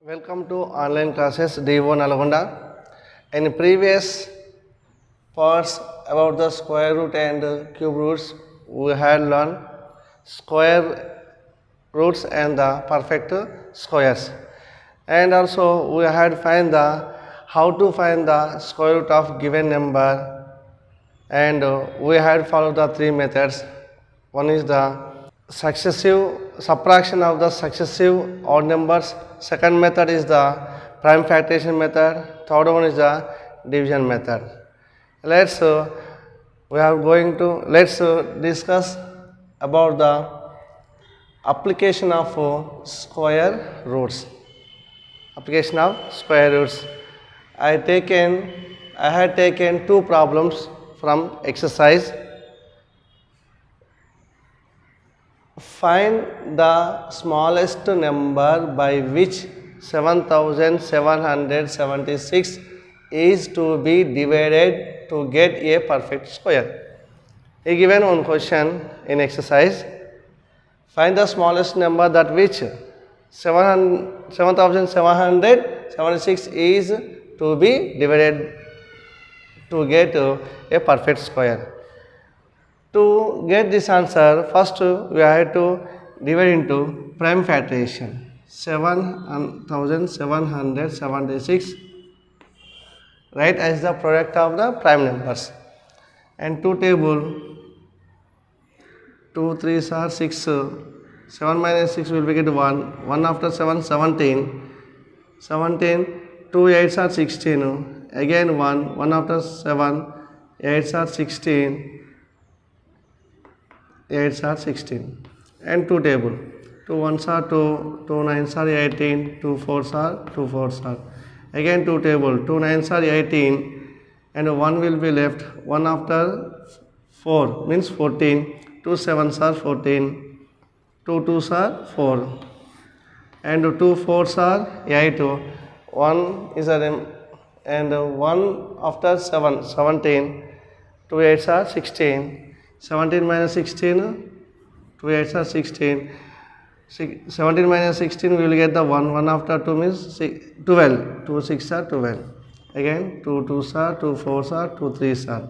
Welcome to online classes D1 Nalgonda. In previous parts about the square root and cube roots, we had learned square roots and the perfect squares. And also we had find the how to find the square root of given number, and we had followed the three methods. One is the successive subtraction of the successive odd numbers. Second method is the prime factorization method. Third one is the division method. Let's discuss about the application of square roots. Application of square roots. I had taken two problems from exercise. Find the smallest number by which 7776 is to be divided to get a perfect square. A given one question in exercise. Find the smallest number that which 7776 is to be divided to get a perfect square. To get this answer, first we have to divide into prime factorization. 7776 write as the product of the prime numbers, and two table 2 3s are 6, 7 minus 6 will get 1, 1 after 7 17, 2 8s are 16, again 1, 1 after 7 8s are 16, 8s are 16, and 2 table 2 1s are 2, 2 9s are 18, 2 4s are 2 4s are, again 2 table 2 9s are 18, and 1 will be left, 1 after 4 means 14, 2 7s are 14, 2 2s are 4, and 2 4s are 8, 1 is a and 1 after 7 17, 2 8s are 16, 17 minus 16, 2 8s are 16, 17 minus 16 we will get the 1, 1 after 2 means 12, 2 6 are 12, again 2 2s are 2 4s are 2 3s are,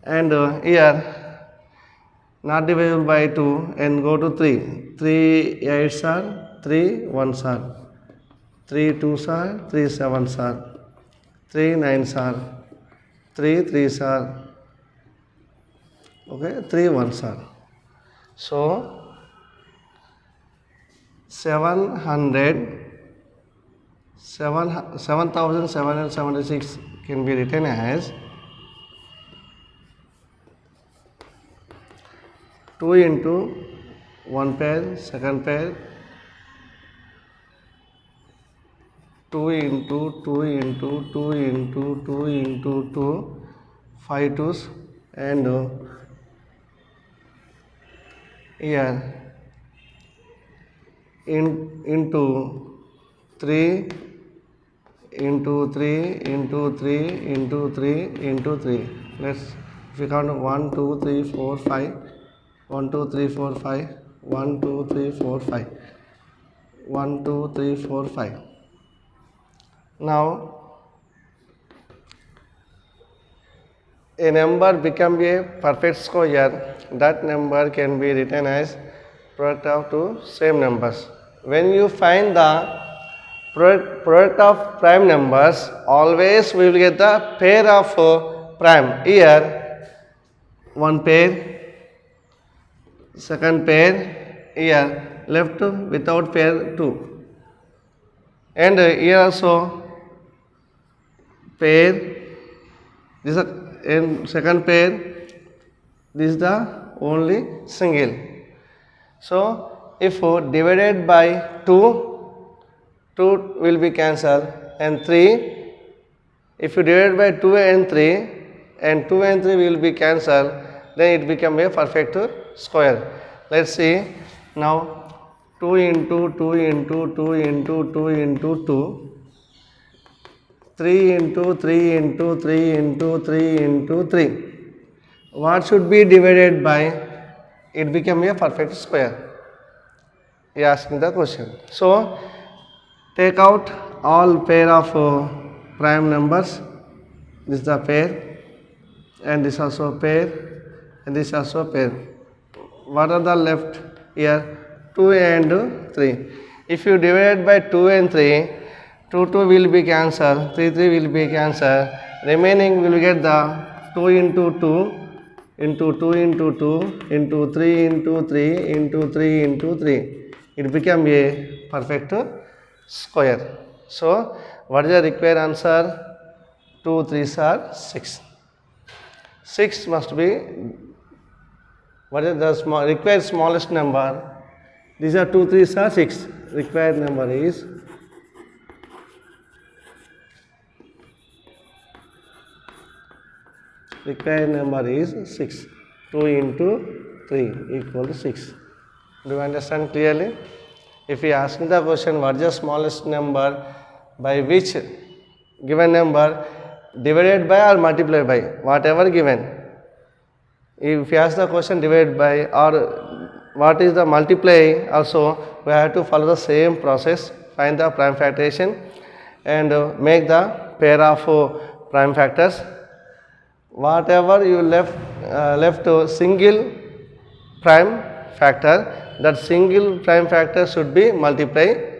and here not divisible by 2 and go to 3, 3 8s are 3 1s are, 3 2s are 3 7s are, 3 9s are, 3 3s are, okay, 3 1s are. So 7776 can be written as 2 into 1 pair, second pair, 2 into 2 into 2 into 2 into 2, 5 2s, and here into 3 into 3 into 3 into 3 into 3. Let's if we count 1 2 3 4 5, 1 2 3 4 5, 1 2 3 4 5, 1 2 3 4 5. Now a number become a perfect square. That number can be written as product of two same numbers. When you find the product of prime numbers, always we will get the pair of prime. Here one pair, second pair, here left without pair 2, and here also pair, this is in second pair, this is the only single. So if divided by 2, 2 will be cancelled, and 3, if you divide by 2 and 3, and 2 and 3 will be cancelled, then it become a perfect square. Let's see now. 2 into 2 into 2 into 2 into 2, 3 into 3 into 3 into 3 into 3. What should be divided by? It become a perfect square. He asking the question. So take out all pair of prime numbers. This is the pair, and this also pair, and this also pair. What are the left here? 2 and 3. If you divide by 2 and 3, 2 will be cancelled, 3 will be cancelled. Remaining will get the 2 into 2 into 2 into 2 into 3 into 3 into 3 into 3. It became a perfect square. So, what is the required answer? 2 3s are 6. 6 must be, what is the required smallest number? These are 2 3s are 6. Required number is required number is 6. 2 into 3 equal to 6. Do you understand clearly? If we ask the question, what is the smallest number by which given number divided by or multiplied by, whatever given. If you ask the question divided by or what is the multiply, also we have to follow the same process. Find the prime factorization and make the pair of prime factors. Whatever you left to single prime factor, that single prime factor should be multiplied,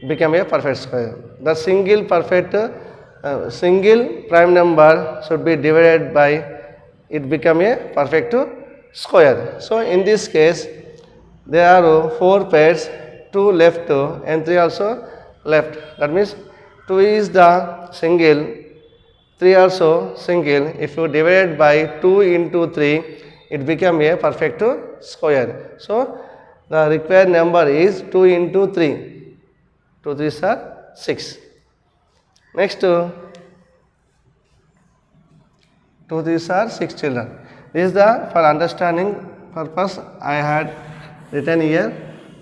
become a perfect square. The single prime number should be divided by, it become a perfect square. So in this case there are 4 pairs, 2 left and 3 also left. That means 2 is the single, 3 also single. If you divide by 2 into 3, it become a perfect square. So the required number is 2 into 3. 2 3s are 6. Next, 2 3s are 6 children. This is the, for understanding purpose I had written here.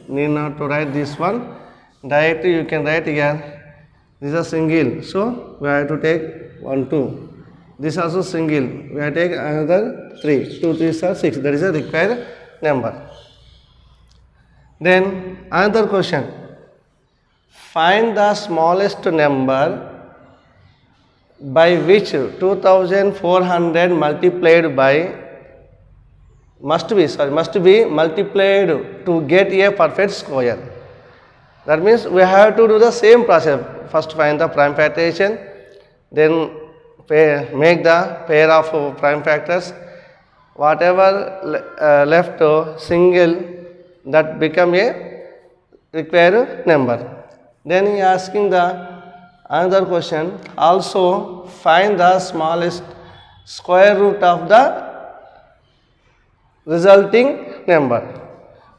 Need not to write this one. Directly you can write here. This is a single. So we have to take 1 2. This also single. We have to take another 3. 2 3s are 6. That is a required number. Then another question. Find the smallest number by which 2400 multiplied by must be multiplied to get a perfect square. That means we have to do the same process. First find the prime factorization, then make the pair of prime factors. Whatever left single, that become a required number. Then he asking the another question, also find the smallest square root of the resulting number.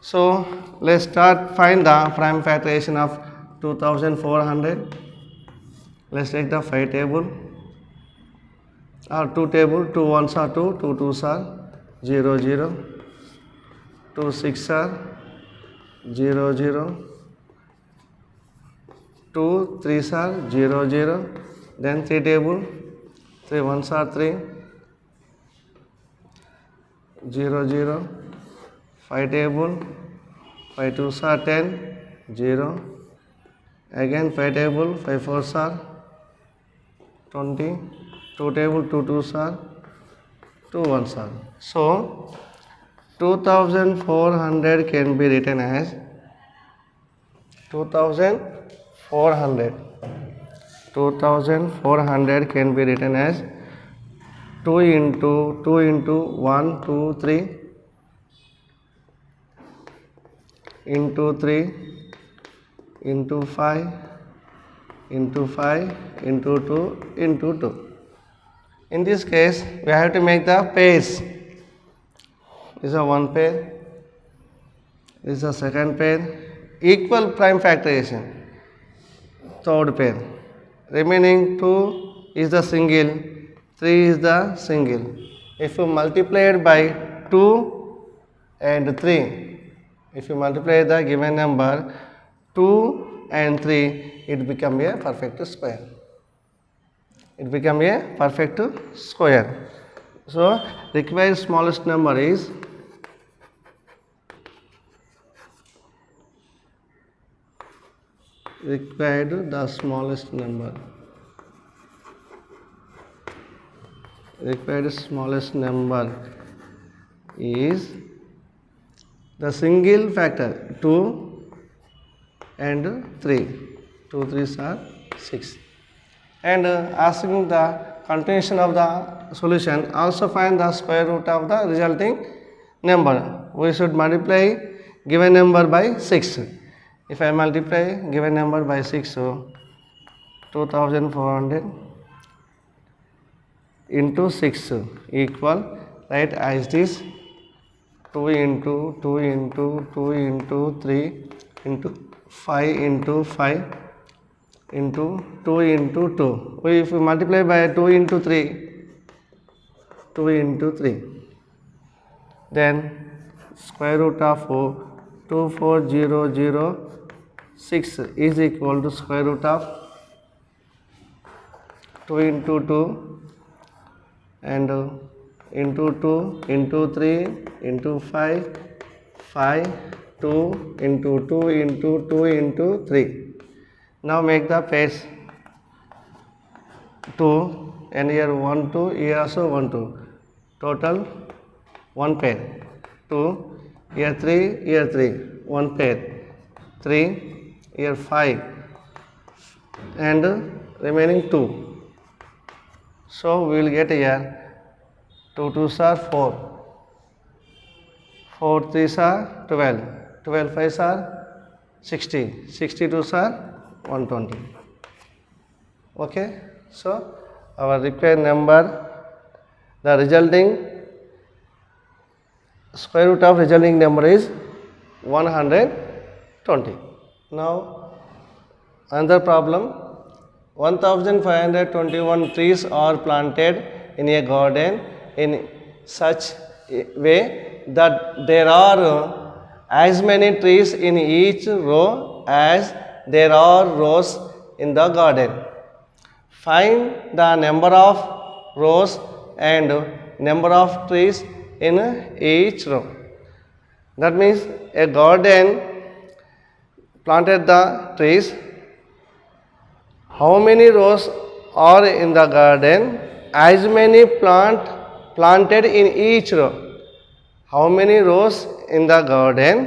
So let's start find the prime factorization of 2400. Let's take the 5 table or 2 table. 2 1s are 2, 2 2s are 0 0, 2 6s are 0 0, 2 3s are 0 0. Then 3 table, 3 1s are 3, 0 0. 5 table, 5 2s are 10, 0. Again 5 table, 5 4s are 20. 2 table, 2 2s are 2 1s are. So 2400 can be written as 2400 can be written as 2 into 1 2 3 into 3 into 5 into 5 into 2 into 2. In this case we have to make the pairs. This is a one pair, this is a second pair, equal prime factorization, third pair. Remaining 2 is the single, 3 is the single. If you multiply it by 2 and 3, if you multiply the given number 2 and 3, it become a perfect square. It become a perfect square. So required smallest number is required the smallest number. Required smallest number is the single factor 2 and 3. 2 3s are 6. And asking the continuation of the solution, also find the square root of the resulting number. We should multiply given number by 6. If I multiply given number by 6, so 2400 into 6 equal, right, as this 2 into 2 into 2 into 3 into 5 into 5 into 2 into 2. If we multiply by 2 into 3, 2 into 3, then square root of 24006 is equal to square root of 2 into 2 and into 2 into 3 into 5, 2 into 2 into 2 into 3. Now make the pairs 2 and here 1 2, here also 1 2. Total 1 pair. 2, here 3, here 3, 1 pair. 3, here 5 and remaining 2. So we will get here 2 2s are 4, 4 3s are 12, 12 5s are 60, 62s are 120. Okay, so our required number, the resulting square root of resulting number is 120. Now another problem, 1521 trees are planted in a garden in such a way that there are as many trees in each row as there are rows in the garden. Find the number of rows and number of trees in each row. That means a garden planted the trees. How many rows are in the garden? As many planted in each row. How many rows in the garden?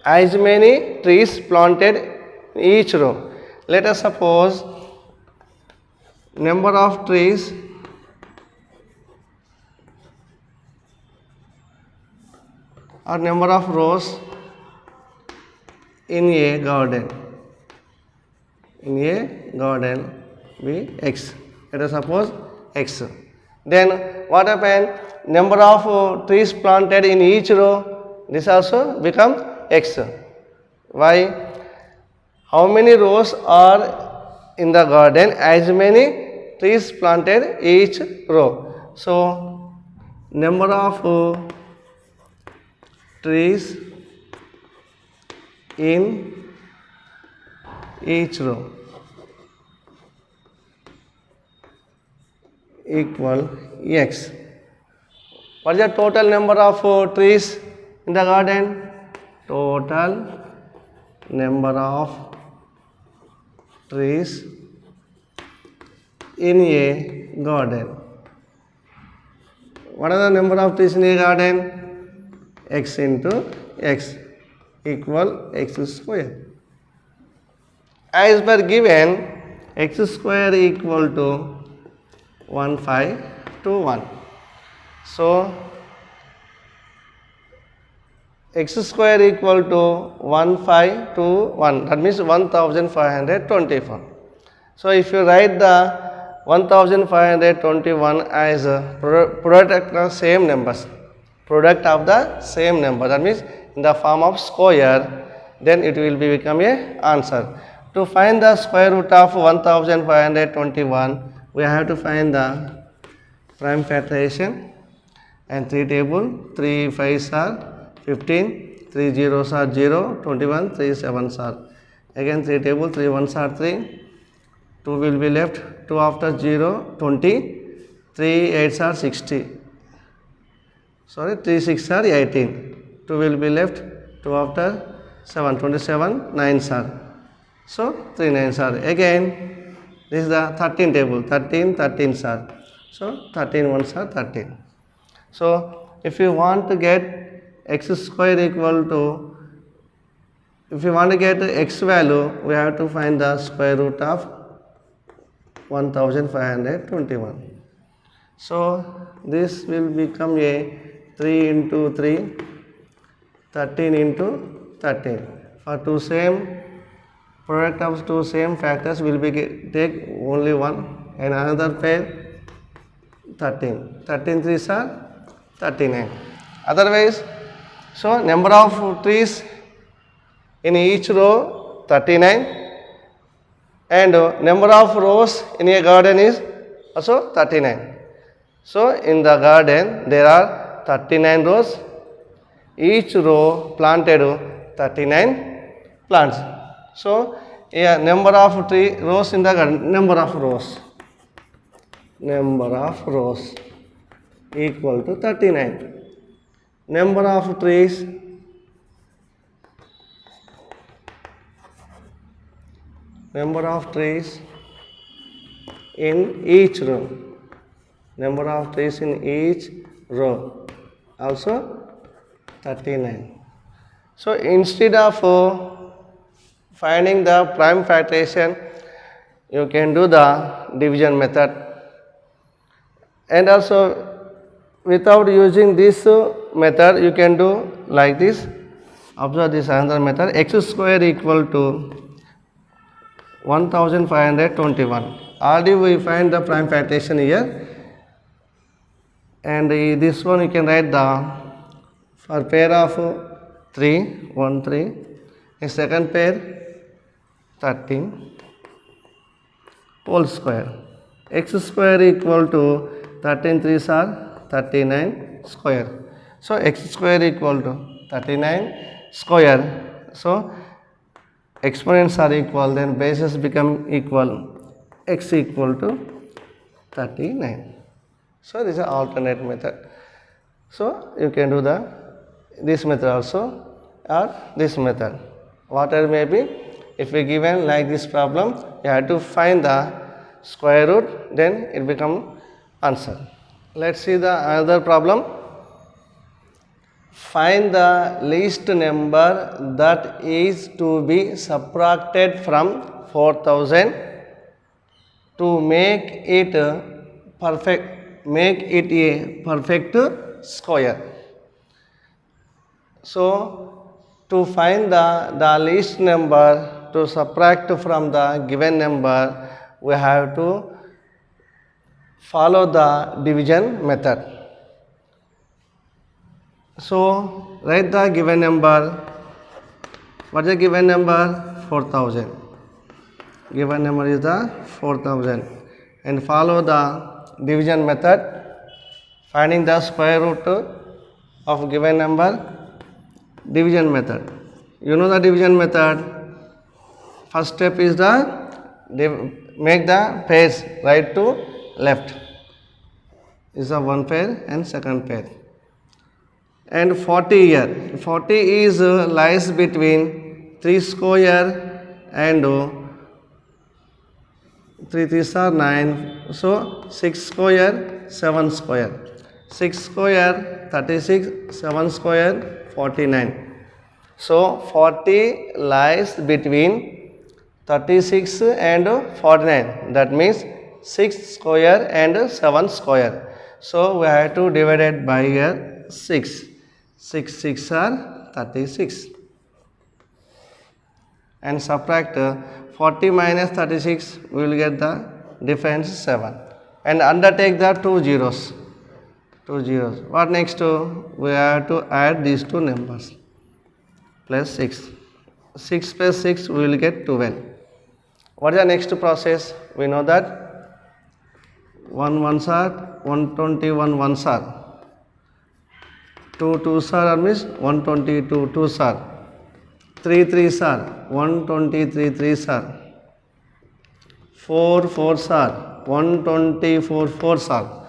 As many trees planted in each row. Let us suppose number of trees or number of rows in a garden. In a garden be x. Let us suppose x. Then what happened? Number of trees planted in each row, this also become x. Why? How many rows are in the garden? As many trees planted each row. So number of trees in each row equal x. What is the total number of trees in the garden? Total number of trees in a garden. What are the number of trees in a garden? X into x equal x square. As per given, x square equal to 1521. So x square equal to 1521. That means 1521. So if you write the 1521 as a product of same numbers, product of the same number, that means in the form of square, then it will become a answer. To find the square root of 1521, we have to find the prime factorization and 3 table. 3 5s are 15, 3 zeros are 0, 21, 3 7s are. Again 3 table, 3 1s are 3, 2 will be left, 2 after 0, 20, 3 8s are 60. Sorry, 3 6 are 18, 2 will be left, 2 after 7, 27, 9s are So 3 9s are again. This is the 13 table. 13 13s are. So 13 ones are 13. So if you want to get x square equal to, if you want to get x value, we have to find the square root of 1521. So this will become a 3 into 3, 13 into 13. For two same product of two same factors will be take only one, and another pair 13. 13 3s are 39. Otherwise, so number of trees in each row 39, and number of rows in a garden is also 39. So in the garden there are 39 rows, each row planted 39 plants. So a number of rows in the garden, number of rows equal to 39. Number of trees in each row, number of trees in each row also 39. So instead of finding the prime factorization, you can do the division method, and also without using this method you can do like this. Observe this another method. X square equal to 1521. Already we find the prime factorization here, and this one you can write the, for pair of 3 1 3, a second pair 13 whole square. X square equal to 13 3s are 39 square. So x square equal to 39 square. So exponents are equal, then bases become equal. X equal to 39. So this is an alternate method. So you can do this method also, or this method, whatever may be. If we given like this problem, you have to find the square root, then it become answer. Let's see the another problem. Find the least number that is to be subtracted from 4000 to make it a perfect square. So to find the least number to subtract from the given number, we have to follow the division method. So write the given number. What is the given number? 4000. Given number is the 4000, and follow the division method, finding the square root of given number. Division method. You know the division method. First step is make the pairs right to left. Is the one pair and second pair. And 40 here. 40 is lies between 3 square and 3 3s are 9. So 6 square, 7 square. 6 square 36, 7 square 49. So 40 lies between 36 and 49. That means 6 square and 7 square. So we have to divide it by here 6. 6 6 are 36. And subtract 40 minus 36, we will get the difference 7. And undertake the 2 zeros. 2 zeros. What next? We have to add these two numbers. Plus 6. 6 plus 6, we will get 12. What is the next process? We know that 1 1s are 121 1s are. 2 2s are means 122 2s are. 3 3s are 123 3s are. 4 4s are 124 4s are.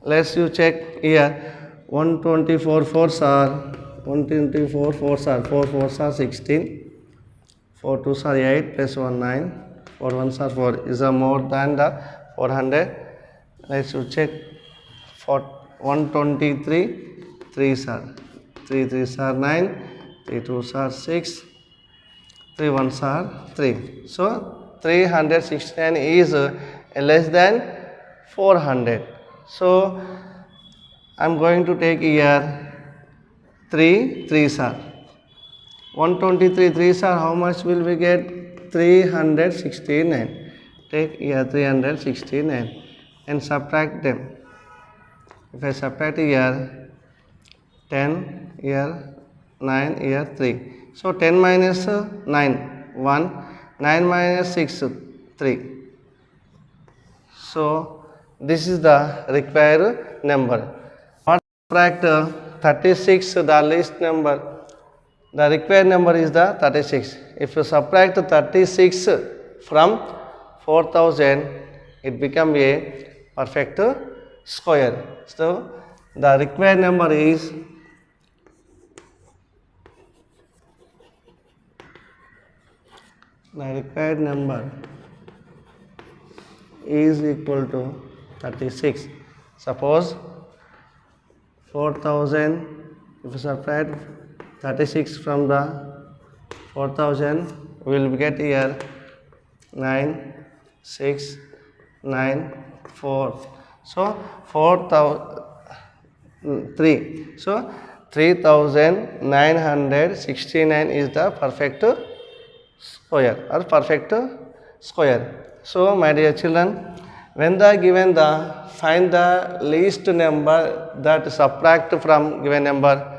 Let's you check here. 124 4s are 124 4s are 4 4s are 16. 4 2s are 8 plus 1 9. 4 1s are 4. Is more than the 400? Let's check. 123. 3s are 3 3s are 9. 3 2s are 6. 3 1s are 3. So 369 is less than 400. So I am going to take here 3 3s are 123 3s are how much will we get? 369. Take here 369 and subtract them. If I subtract here 10 here 9 here 3. So 10 minus 9 1, 9 minus 6 3. So this is the required number. Subtract 36, the least number. The required number is the 36. If you subtract 36 from 4000, it becomes a perfect square. So the required number is equal to 36. Suppose 4000, if you subtract 36 from the 4000, we will get here 9 6 9 4. So 3. So 3969 is the perfect square or perfect square. So my dear children, when the given the find the least number that subtract from given number,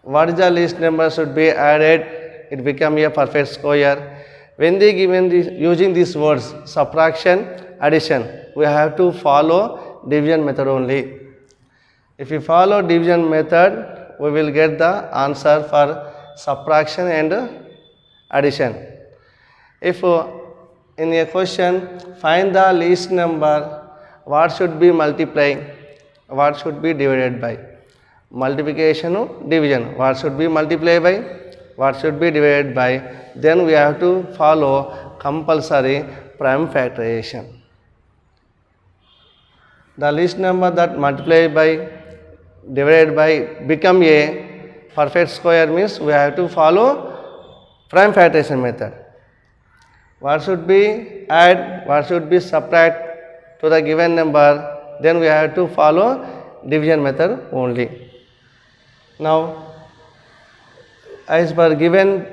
what is the least number should be added, it become a perfect square. When they given this, using these words subtraction, addition, we have to follow division method only. If we follow division method, we will get the answer for subtraction and addition. If in a question find the least number, what should be multiplied, what should be divided by? Multiplication or division, what should be multiplied by, what should be divided by? Then we have to follow compulsory prime factorization. The least number that multiplied by, divided by become a perfect square means we have to follow prime factorization method. What should be add, what should be subtract to the given number, then we have to follow division method only. Now, as per given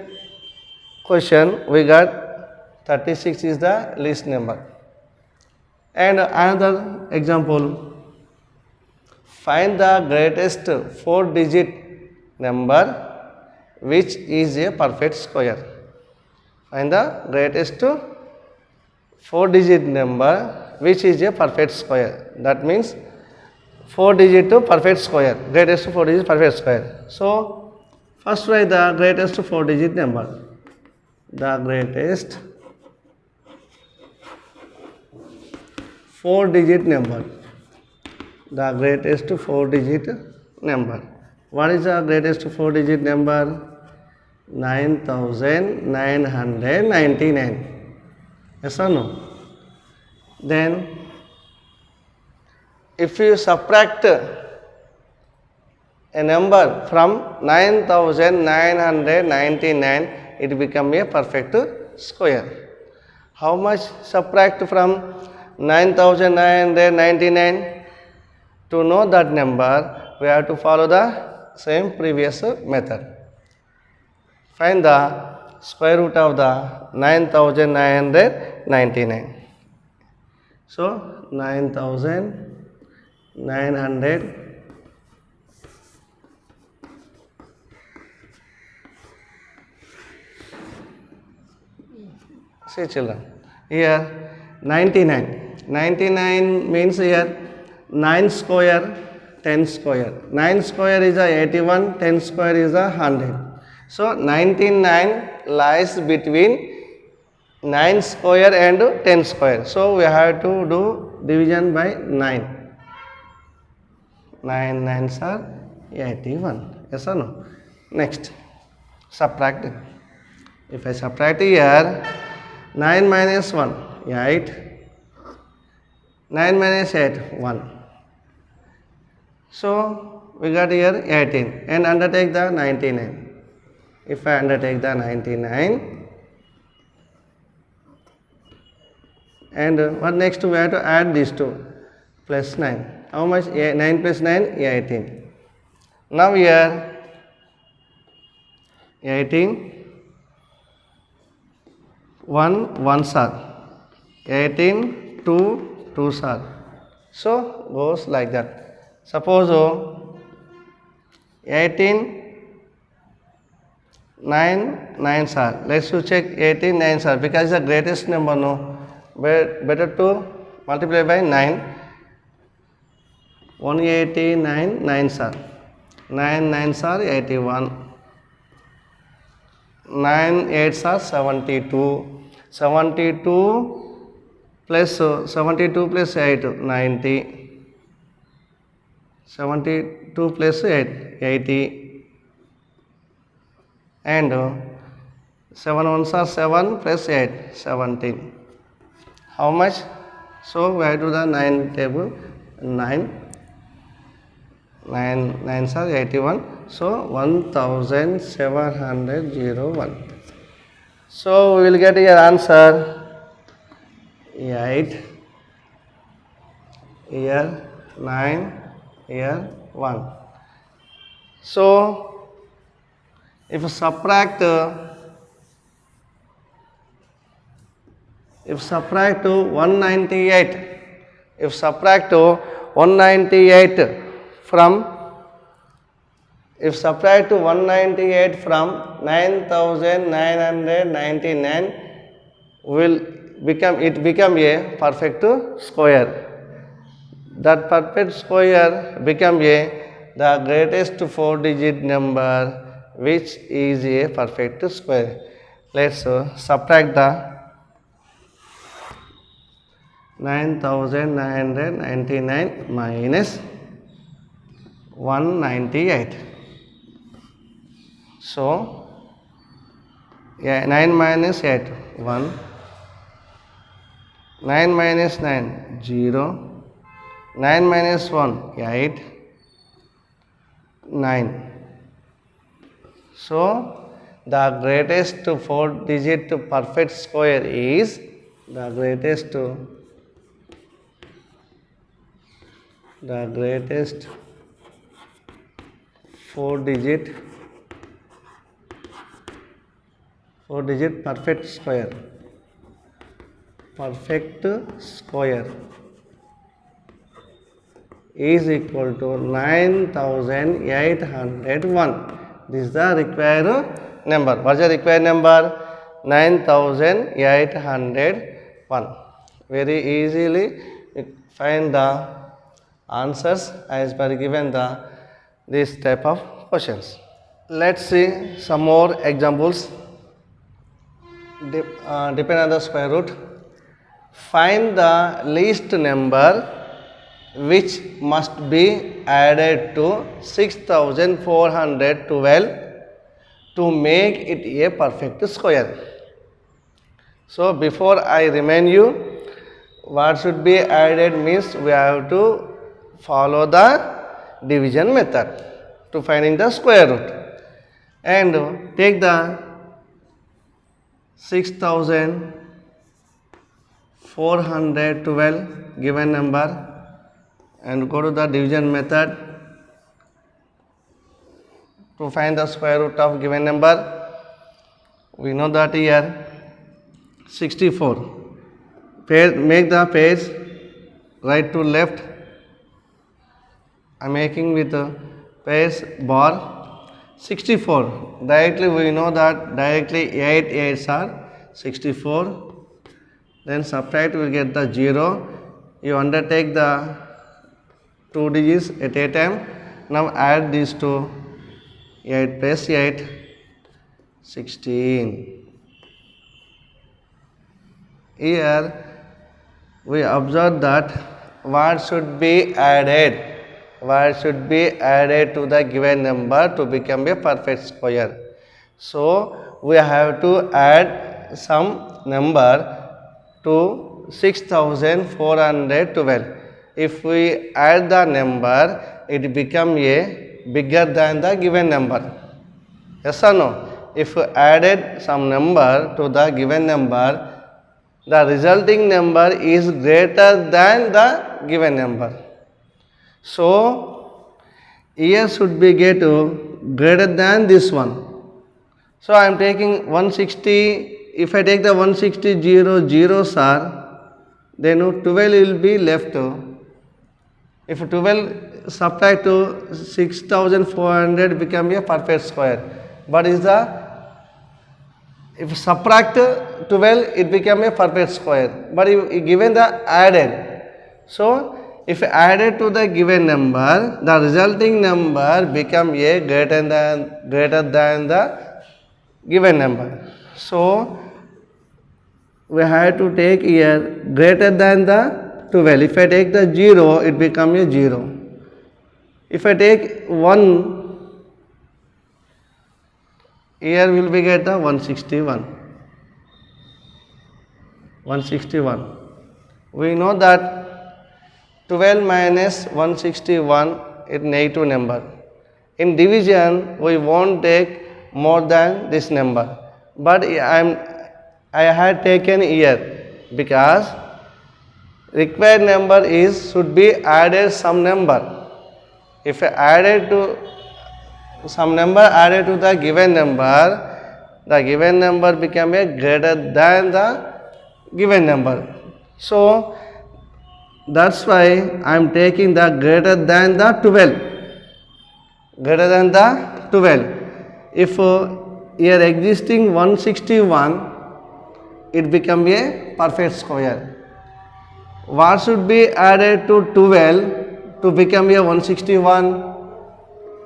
question, we got 36 is the least number. And another example, find the greatest 4-digit number which is a perfect square. Find the greatest 4-digit number which is a perfect square. That means 4-digit perfect square, greatest 4-digit perfect square. So first write the greatest 4-digit number. The greatest 4-digit number. The greatest 4-digit number. What is the greatest 4-digit number? 9999. Yes or no? Then if you subtract a number from 9999, it becomes a perfect square. How much subtract from 9999? To know that number, we have to follow the same previous method. Find the square root of the 9999. So 9900. See children, here 99. 99 means here 9 square, 10 square. 9 square is a 81, 10 square is a 100. So 99 lies between 9 square and 10 square. So we have to do division by 9. 9 9s are 81. Yes or no? Next, subtract. If I subtract here, 9 minus 1, 8. 9 minus 8, 1. So, we got here 18 and undertake the 99. If I undertake the 99, and what next we have to add these two, plus 9. How much? 9 plus 9, 18. Now here, 18, 1 ones are, 18, 2 twos are. So, goes like that. Suppose 18, 9 nines are. Let's check 18 nines are because the greatest number, no. Better to multiply by 9. 189 nines are. 9 nines are 81. 9 eights are 72. 72 plus 72 plus 8, 90. 72 plus 8, 80. And 7 ones are 7 plus 8, 17. How much? So we have to do the 9 table. 9 nines are 81. So 1701. So we will get your answer 8, here 9, here 1. So if subtract 198, if subtract 198 from, if subtract 198 from 9999, will become, it become a perfect square. That perfect square become the greatest 4-digit number, which is a perfect square. Let's subtract the 9999 minus 198. So, 9 minus 8, 1. 9 minus 9, 0. 9 minus 1, 8. 9. So, the greatest 4-digit perfect square is the greatest 4-digit perfect square. Perfect square is equal to 9801. This is the required number. What is the required number? 9801. Very easily you find the answers as per given this type of questions. Let's see some more examples. Depend on the square root. Find the least number which must be added to 6412 to make it a perfect square. So before I remind you what should be added means we have to follow the division method to finding the square root, and take the 6412 given number and go to the division method to find the square root of given number. We know that here 64. Make the page right to left. I am making with the page bar 64. Directly we know that directly 8 8s are 64. Then subtract, we will get the 0. You undertake the 2 digits at a time. Now add these two. 8 plus 8, 16. Here we observe that what should be added? What should be added to the given number to become a perfect square? So we have to add some number to 6412. If we add the number, it become a bigger than the given number. Yes or no? If we added some number to the given number, the resulting number is greater than the given number. So here should be get greater than this one. So I am taking 160. If I take the 160 zeros are, then 12 will be left. If 12 subtract to 6400 become a perfect square. But is the, if subtract 12 it become a perfect square. But if given the added, so if added to the given number, the resulting number become a greater than the given number. So we have to take here greater than the 12. If I take the 0, it becomes a 0. If I take 1, here will be get the 161. 161. We know that 12 minus 161 is negative number. In division, we won't take more than this number. But I had taken here because required number should be added some number. If I added to some number added to the given number become a greater than the given number. So that's why I am taking the greater than the 12. Greater than the 12. If here existing 161, it become a perfect square. What should be added to 12 to become a 161?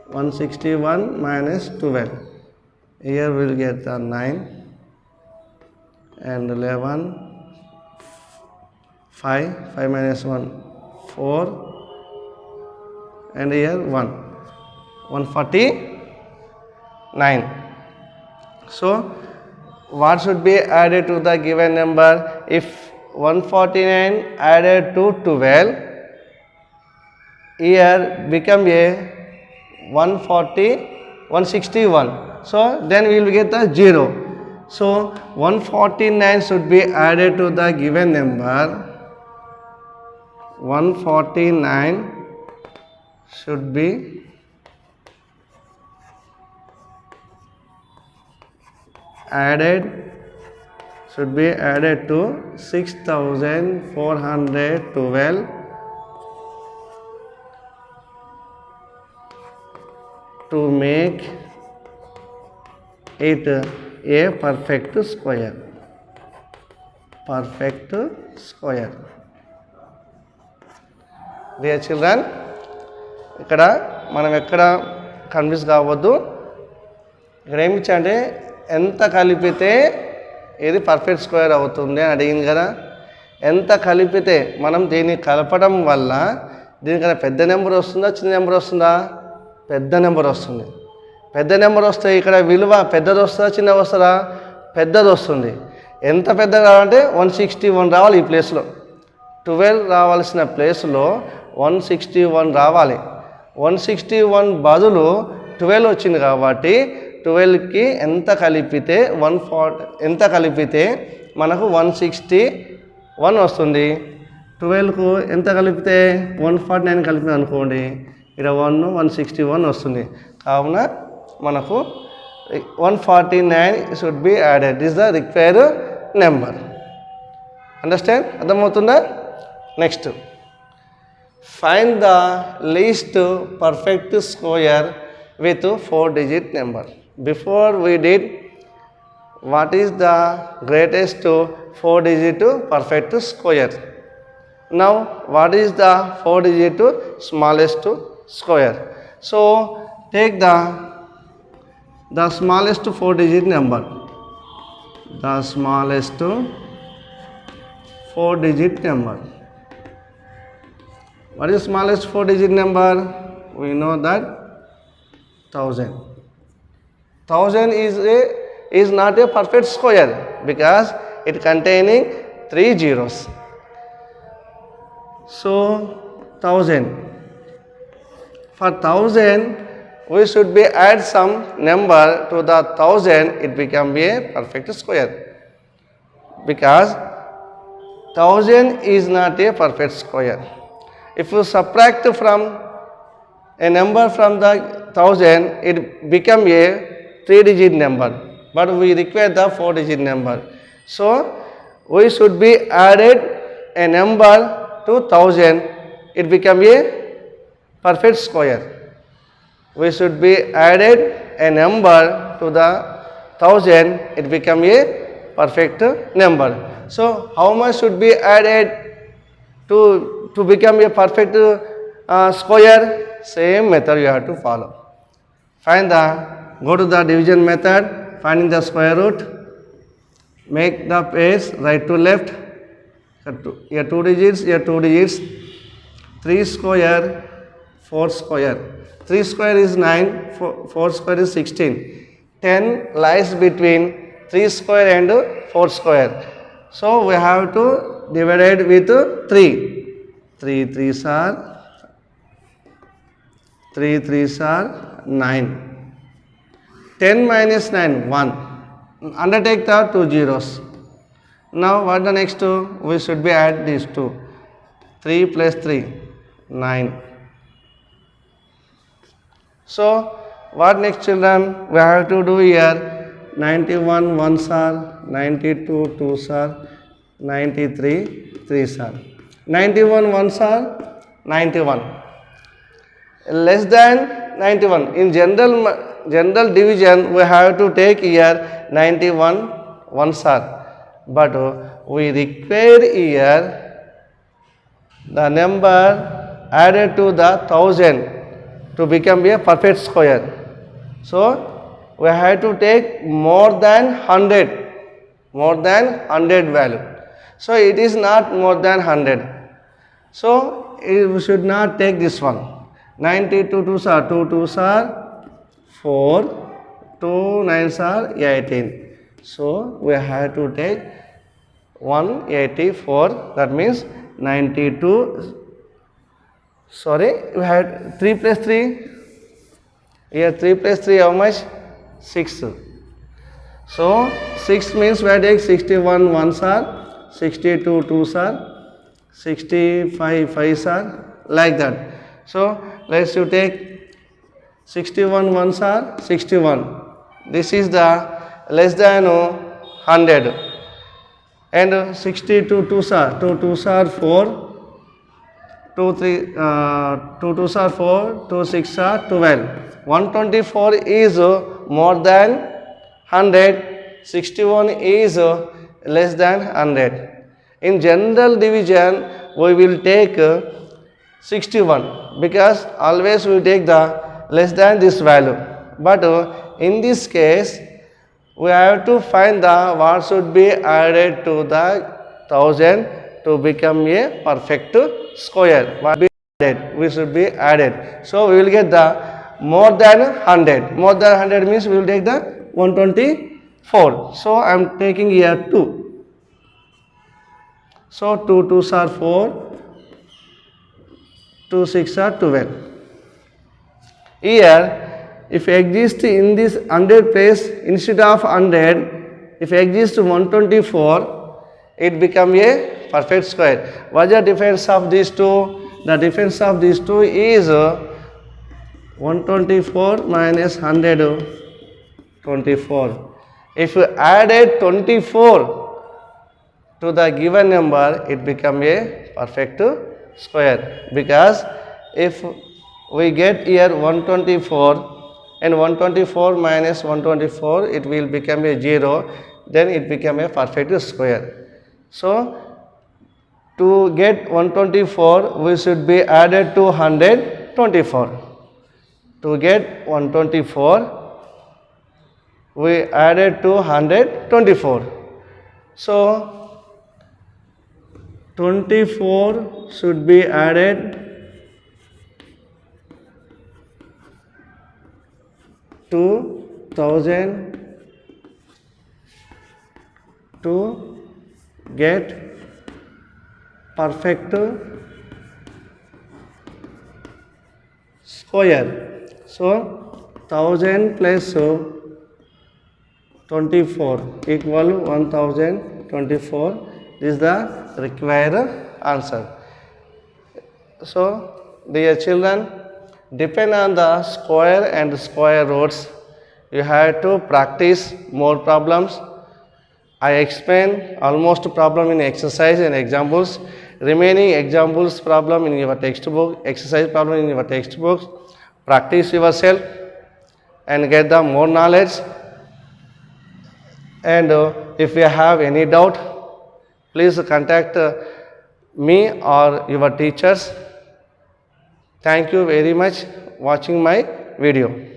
161 minus 12. Here we will get the 9 and 11, 5 minus 1, 4, and here 1, 149. So what should be added to the given number? If 149 added to 12, here become a 161. So then we will get the 0. So 149 should be added to the given number. 149 should be added to 6412 to make it a perfect square. Perfect square. Dear children, ఇక్కడ మనం ఎక్కడ confuse కావద్దు. ఇక్కడ ఏమి ఇచ్చంటే ఎంత కలిపితే ఏది perfect square అవుతుంది అని అడిగింది కదా. ఎంత కలిపితే మనం దీన్ని కలపడం వల్ల దీనికన్నా పెద్ద నెంబర్ వస్తుందా చిన్న నెంబర్ వస్తుందా? పెద్ద నెంబర్ వస్తుంది. పెద్ద నెంబర్ వస్తే ఇక్కడ విలువ పెద్దది వస్తుందా చిన్నది వస్తుందా? పెద్దది వస్తుంది. ఎంత పెద్దగా రావాలంటే 161 రావాలి. ఈ ప్లేస్లో 12 రావాల్సిన ప్లేస్లో 161 రావాలి. 161 బదులు 12 వచ్చింది కాబట్టి 12కి ఎంత కలిపితే ఎంత కలిపితే మనకు 161 వస్తుంది. 12కు ఎంత కలిపితే 149 కలిపిన అనుకోండి, ఇక్కడ 161 వస్తుంది. కావున మనకు 149 should be added. This is the required number. Understand? అర్థమవుతుందా? Next, find the least perfect square with 4-digit number. Before we did what is the greatest 4-digit perfect square. Now what is the 4-digit smallest square? So take the smallest 4-digit number. The smallest 4-digit number. What is smallest 4-digit number? We know that 1000. 1000 is not a perfect square because it containing 3 zeros. So 1000. For 1000 we should be add some number to the 1000, it become a perfect square because 1000 is not a perfect square. If you subtract from a number from the 1000, it become a 3-digit number, but we require the 4-digit number. So we should be added a number to 1000, it become a perfect square. We should be added a number to the 1000, it become a perfect number. So how much should be added to become a perfect square? Same method you have to follow. Go to the division method, finding the square root, make the place right to left, here 2 digits, here 2 digits, 3 square, 4 square. 3 square is 9, 4 square is 16. 10 lies between 3 square and 4 square. So we have to divide it with 3. 3 3s are 9. 10 minus 9, 1. Undertake the 2 zeros. Now what the next two? We should be add these two. 3 plus 3, 9. So what next, children? We have to do here 91 ones are, 92 twos are, 93 threes are. 91 ones are 91. Less than 91. In general division, we have to take here 91 ones are. But we require here the number added to the 1000 to become a perfect square. So we have to take more than 100 value. So it is not more than 100. So we should not take this one. 92 twos are 2 twos are 4, 2 9s are 18. So we have to take 184. That means 92. Sorry, we had 3 plus 3. Here 3 plus 3 how much? 6. So 6 means we have to take 61 ones are, 62 twos are, 65 5s are, like that. So let's you take 61 ones are 61. This is the less than 100. And 62 twos are 2 twos are 4. 2 twos are 4, 2 6 are 12. 124 is more than 100, 61 is less than 100. In general division, we will take 61 because always we take the less than this value. But in this case, we have to find the what should be added to the 1000 to become a perfect square. What be added? We should be added. So we will get the more than 100. More than 100 means we will take the 124. So I am taking here 2. So 2 twos are 4, 2 6 are 12. Here, if exist in this 100 place, instead of 100, if exist 124, it become a perfect square. What is the difference of these two? The difference of these two is 124 minus 100, 24. If you added 24 to the given number, it become a perfect square. Because if we get here 124 and 124 minus 124, it will become a 0, then it become a perfect square. So to get 124, we should be added to 124. To get 124, we added to 124. So 24 should be added to 1000 to get perfect square. So 1000 plus 24 equal 1024 is the required answer. So dear children, depend on the square and square roots. You have to practice more problems. I explain almost problem in exercise and examples. Remaining examples problem in your textbook, exercise problem in your textbooks. Practice yourself and get the more knowledge. And if you have any doubt, please contact me or your teachers. Thank you very much watching my video.